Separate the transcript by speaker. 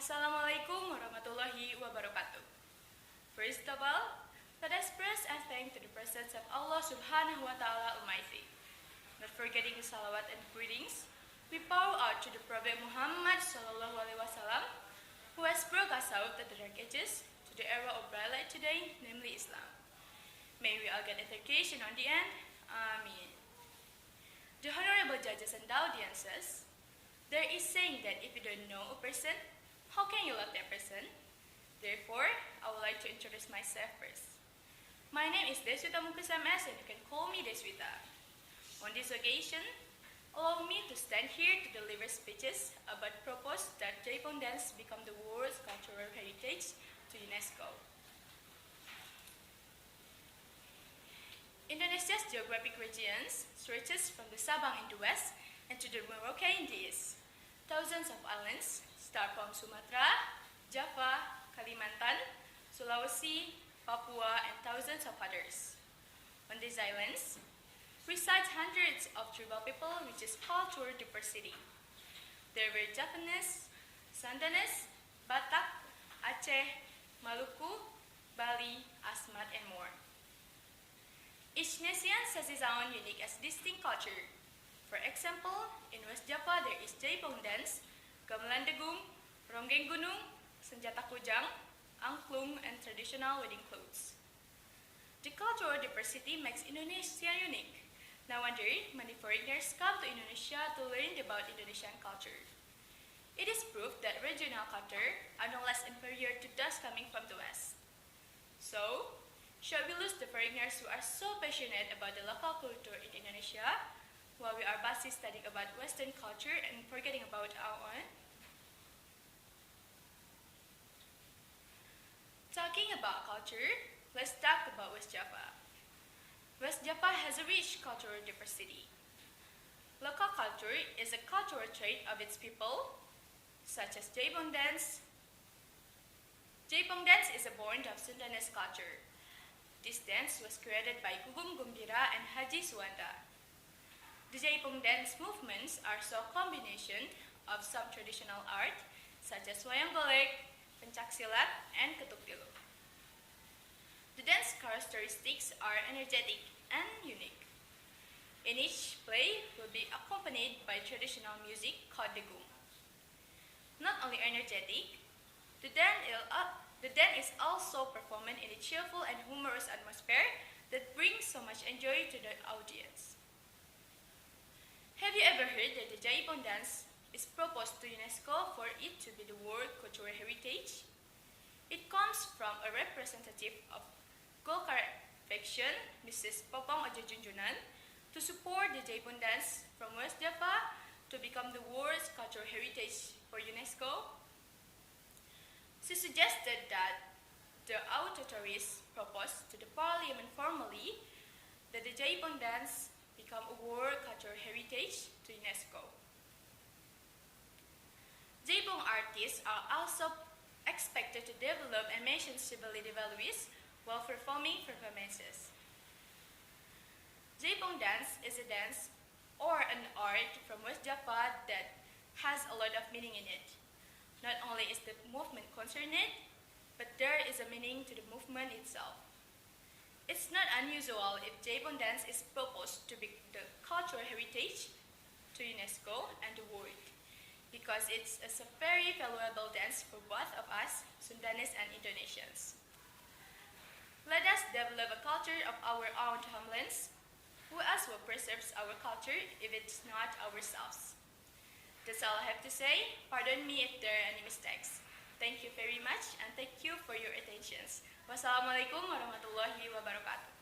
Speaker 1: Assalamualaikum warahmatullahi wabarakatuh. First of all, let us praise and thank to the presence of Allah Subhanahu wa Ta'ala Almighty. Not forgetting the salawat and greetings, we pour out to the Prophet Muhammad Sallallahu Alaihi Wasallam, who has brought us out of the dark ages to the era of bright light today, namely Islam. May we all get education on the end. Amin. The honorable judges and audiences, there is saying that if you don't know a person, how can you love that person? Therefore, I would like to introduce myself first. My name is Deswita Mukasam S, and you can call me Deswita. On this occasion, allow me to stand here to deliver speeches about propose that Jaipong dance become the world's cultural heritage to UNESCO. Indonesia's geographic regions stretches from the Sabang in the west and to the Merauke in the east. Thousands of islands start from Sumatra, Java, Kalimantan, Sulawesi, Papua, and thousands of others. On these islands reside hundreds of tribal people, which is cultural diversity. There were Javanese, Sundanese, Batak, Aceh, Maluku, Bali, Asmat, and more. Each nation has its own unique and distinct culture. For example, in West Java there is Jaipong dance, Gamelan Degung, Ronggeng Gunung, Senjata Kujang, Angklung, and traditional wedding clothes. The cultural diversity makes Indonesia unique. No wonder many foreigners come to Indonesia to learn about Indonesian culture. It is proof that regional culture are no less inferior to those coming from the West. So, should we lose the foreigners who are so passionate about the local culture in Indonesia, while we are busy studying about Western culture and forgetting about our own? Talking about culture, let's talk about West Java. West Java has a rich cultural diversity. Local culture is a cultural trait of its people, such as Jaipong dance. Jaipong dance is born of Sundanese culture. This dance was created by Gugum Gumbira and Haji Suwanda. The Jaipong dance movements are a combination of some traditional art, such as wayang golek, pencak silat, and ketuk tilu. The dance characteristics are energetic and unique. In each play will be accompanied by traditional music called degung. Not only energetic, the dance is also performed in a cheerful and humorous atmosphere that brings so much joy to the audience. Have you ever heard that the Jaipong dance is proposed to UNESCO for it to be the World Cultural Heritage? It comes from a representative of Golkar faction, Mrs. Popong Ajajunjunan, to support the Jaipong dance from West Java to become the world's cultural heritage for UNESCO. She suggested that the authorities proposed to the parliament formally that the Jaipong dance become a world cultural heritage to UNESCO. Jaipong artists are also expected to develop and mention civility values while performing performances. Jaipong dance is a dance or an art from West Java that has a lot of meaning in it. Not only is the movement concerned, but there is a meaning to the movement itself. It's not unusual if Jaipong dance is proposed to be the cultural heritage to UNESCO and the world, because it's a very valuable dance for both of us, Sundanese and Indonesians. Let us develop a culture of our own homelands. Who else will preserve our culture if it's not ourselves? That's all I have to say. Pardon me if there are any mistakes. Thank you very much, and thank you for your attention. Wassalamualaikum warahmatullahi wabarakatuh.